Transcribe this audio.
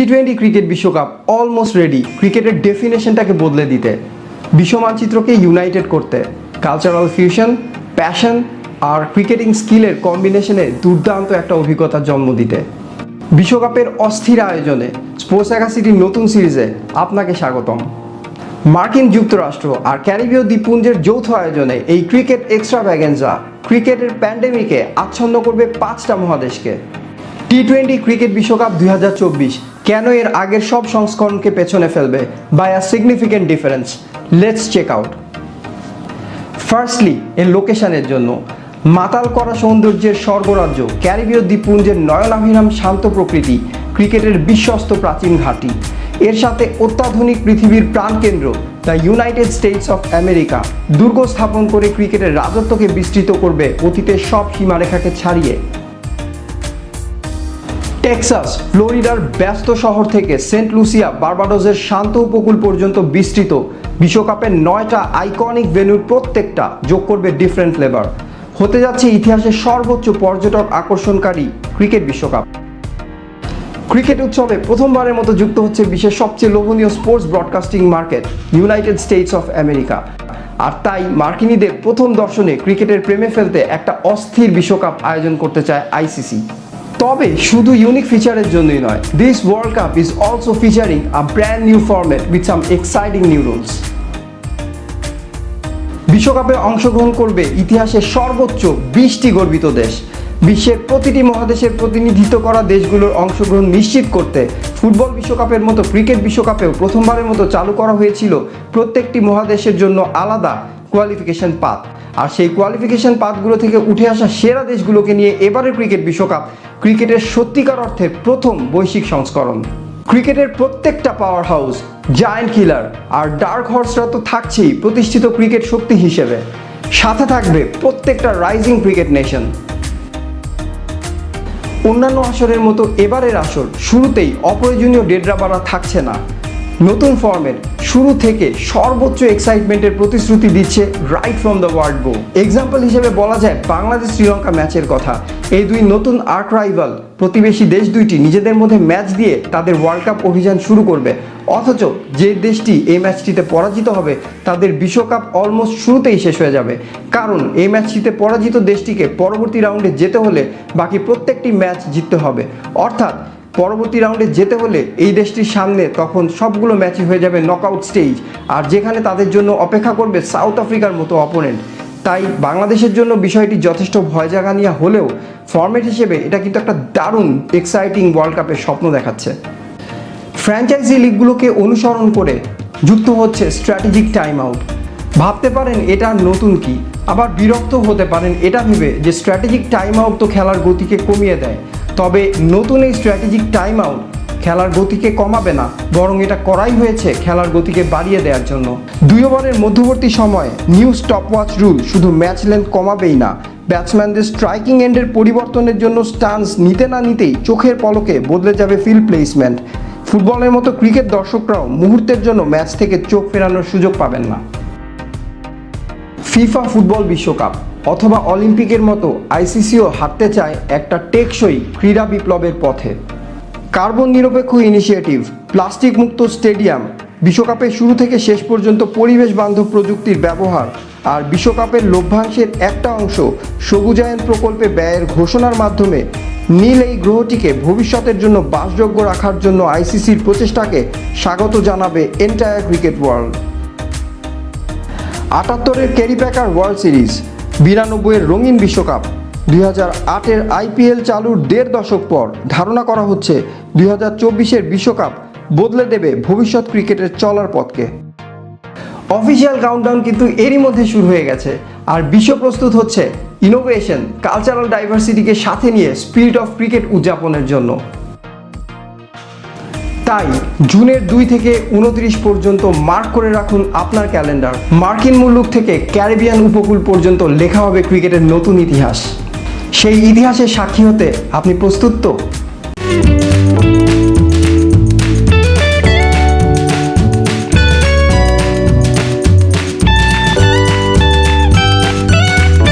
টি-20 cricket বিশ্বকাপ almost ready ক্রিকেটের ডেফিনেশনটাকে বদলে দিতে, বিশ্ব মানচিত্রকে ইউনাইটেড করতে, কালচারাল ফিউশন, প্যাশন আর ক্রিকেটিং স্কিলের কম্বিনেশনে দুর্দান্ত একটা অভিজ্ঞতার জন্ম দিতে। বিশ্বকাপের অস্থির আয়োজনে স্পোর্টস একাসিটির নতুন সিরিজে আপনাকে স্বাগতম। মার্কিন যুক্তরাষ্ট্র আর ক্যারিবীয় দ্বীপপুঞ্জের যৌথ আয়োজনে এই ক্রিকেট এক্সট্রাভ্যাগেন্সা ক্রিকেটের প্যান্ডেমিকে আচ্ছন্ন করবে 5টা মহাদেশকে। টি-20 ক্রিকেট বিশ্বকাপ 2024 কেন এর আগের সব সংস্করণকে পেছনে ফেলবে by a significant difference? Let's check out. Firstly এর লোকেশনের জন্য মাতাল করা সৌন্দর্যের স্বর্গরাজ্য ক্যারিবীয় দ্বীপপুঞ্জের নয়নাভিরাম শান্ত প্রকৃতি ক্রিকেটের বিশ্বস্ত প্রাচীন ঘাঁটি, এর সাথে অত্যাধুনিক পৃথিবীর প্রাণকেন্দ্র the United States of America দুর্গ স্থাপন করে ক্রিকেটের রাজত্বকে বিস্তৃত করবে অতীতের সব সীমারেখাকে ছাড়িয়ে। টেক্সাস ফ্লোরিডার ব্যস্ত শহর থেকে সেন্ট লুসিয়া বার্বাডোসের শান্ত উপকূল পর্যন্ত বিস্তৃত বিশ্বকাপের 9টা আইকনিক ভেন্যুর প্রত্যেকটা যোগ করবে ডিফারেন্ট ফ্লেভার। হতে যাচ্ছে ইতিহাসের সর্বোচ্চ পর্যটক আকর্ষণকারী ক্রিকেট বিশ্বকাপ। ক্রিকেট উৎসবে প্রথমবারের মতো যুক্ত হচ্ছে বিশ্বের সবচেয়ে লোভনীয় sports broadcasting market United States of America. আর তাই মার্কিনীদের প্রথম দর্শনে ক্রিকেটের প্রেমে ফেলতে একটা অস্থির বিশ্বকাপ আয়োজন করতে চায় আইসিসি। তবে শুধু ইউনিক ফিচারের জন্যই নয়, this world cup is also featuring a brand new format with some exciting new rules. বিশ্বকাপে অংশগ্রহণ করবে ইতিহাসের সর্বোচ্চ 20টি গর্বিত দেশ। বিশ্বের প্রতিটি মহাদেশের প্রতিনিধিত্ব করা দেশগুলোর অংশগ্রহণ নিশ্চিত করতে ফুটবল বিশ্বকাপের মতো ক্রিকেট বিশ্বকাপেও প্রথমবারের মতো চালু করা হয়েছিল প্রত্যেকটি মহাদেশের জন্য আলাদা কোয়ালিফিকেশন পাথ। আর সেই কোয়ালিফিকেশন পাথগুলো থেকে উঠে আসা সেরা দেশগুলোকে নিয়ে এবারের ক্রিকেট বিশ্বকাপ ক্রিকেটের সত্যিকার অর্থে প্রথম বৈশ্বিক সংস্করণ। ক্রিকেটের প্রত্যেকটা পাওয়ার হাউস, জায়ান্ট কিলার আর ডার্ক হর্সরা তো থাকছেই প্রতিষ্ঠিত ক্রিকেট শক্তি হিসেবে, সাথে থাকবে প্রত্যেকটা রাইজিং ক্রিকেট নেশন। অন্যান্য আসরের মতো এবারের আসর শুরুতেই অপ্রয়োজনীয় ডেডরাবাররা থাকছে না। নতুন ফরম্যাট শুরু থেকে সর্বোচ্চ এক্সাইটমেন্টের প্রতিশ্রুতি দিচ্ছে right from the word go. Example হিসেবে বলা যায় বাংলাদেশ শ্রীলঙ্কা ম্যাচের কথা। এই দুই নতুন আর্ক রাইভাল প্রতিবেশী দেশ দুইটি নিজেদের মধ্যে ম্যাচ দিয়ে তাদের ওয়ার্ল্ড কাপ অভিযান শুরু করবে, অথচ যে দেশটি এই ম্যাচটিতে পরাজিত হবে তাদের বিশ্বকাপ অলমোস্ট শুরুতেই শেষ হয়ে যাবে, কারণ এই ম্যাচটিতে পরাজিত দেশটিকে পরবর্তী রাউন্ডে যেতে হলে বাকি প্রত্যেকটি ম্যাচ জিততে হবে। অর্থাৎ পরবর্তী রাউন্ডে যেতে হলে এই দেশটির সামনে তখন সবগুলো ম্যাচই হয়ে যাবে নকআউট স্টেজ, আর যেখানে তাদের জন্য অপেক্ষা করবে সাউথ আফ্রিকার মতো অপোনেন্ট। তাই বাংলাদেশের জন্য বিষয়টি যথেষ্ট ভয় জাগানিয়া হলেও ফরম্যাট হিসেবে এটা কিন্তু একটা দারুণ এক্সাইটিং ওয়ার্ল্ড কাপের স্বপ্ন দেখাচ্ছে। ফ্র্যাঞ্চাইজি লিগগুলোকে অনুসরণ করে যুক্ত হচ্ছে স্ট্র্যাটেজিক টাইম আউট। ভাবতে পারেন এটা নতুন কি, আবার বিরক্ত হতে পারেন এটা ভেবে যে স্ট্র্যাটেজিক টাইম আউট তো খেলার গতিকে কমিয়ে দেয়। তবে নতুন এই স্ট্র্যাটেজিক টাইম আউট খেলার গতিকে কমাবে না, বরং এটা করাই হয়েছে খেলার গতিকে বাড়িয়ে দেওয়ার জন্য। 2 ওভারের মধ্যবর্তী সময়ে নিউ স্টপওয়াচ রুল শুধু ম্যাচ লেন্থ কমাবেই না, ব্যাটসম্যানদের স্ট্রাইকিং এন্ডের পরিবর্তনের জন্য স্টান্স নিতে না নিতেই চোখের পলকে বদলে যাবে ফিল্ড প্লেসমেন্ট। ফুটবলের মতো ক্রিকেট দর্শকরাও মুহূর্তের জন্য ম্যাচ থেকে চোখ ফেরানোর সুযোগ পাবেন না। ফিফা ফুটবল বিশ্বকাপ অথবা অলিম্পিকের মতো আইসিসিও হাঁটতে চায় একটা টেকসই ক্রীড়া বিপ্লবের পথে। কার্বন নিরপেক্ষ ইনিশিয়েটিভ, প্লাস্টিক মুক্ত স্টেডিয়াম, বিশ্বকাপের শুরু থেকে শেষ পর্যন্ত পরিবেশ বান্ধব প্রযুক্তির ব্যবহার আর বিশ্বকাপের লভ্যাংশের একটা অংশ সবুজায়ন প্রকল্পে ব্যয়ের ঘোষণার মাধ্যমে নীল এই গ্রহটিকে ভবিষ্যতের জন্য বাসযোগ্য রাখার জন্য আইসিসির প্রচেষ্টাকে স্বাগত জানাবে এন্টায়ার ক্রিকেট ওয়ার্ল্ড। 78-এর ক্যারি প্যাকার ওয়ার্ল্ড সিরিজ, 92-এর রঙিন বিশ্বকাপ, 2008-এর আইপিএল চালুর 1.5 দশক পর ধারণা করা হচ্ছে 2024-এর বিশ্বকাপ বদলে দেবে ভবিষ্যৎ ক্রিকেটের চলার পথকে। অফিসিয়াল কাউন্টডাউন কিন্তু এরই মধ্যে শুরু হয়ে গেছে, আর বিশ্ব প্রস্তুত হচ্ছে ইনোভেশন, কালচারাল ডাইভার্সিটিকে সাথে নিয়ে স্পিরিট অফ ক্রিকেট উদযাপনের জন্য। তাই জুনের 2 থেকে 29 পর্যন্ত মার্ক করে রাখুন আপনার ক্যালেন্ডার। মার্কিন মুলুক থেকে ক্যারিবিয়ান উপকূল পর্যন্ত লেখা হবে ক্রিকেটের নতুন ইতিহাস। সেই ইতিহাসের সাক্ষী হতে আপনি প্রস্তুত তো?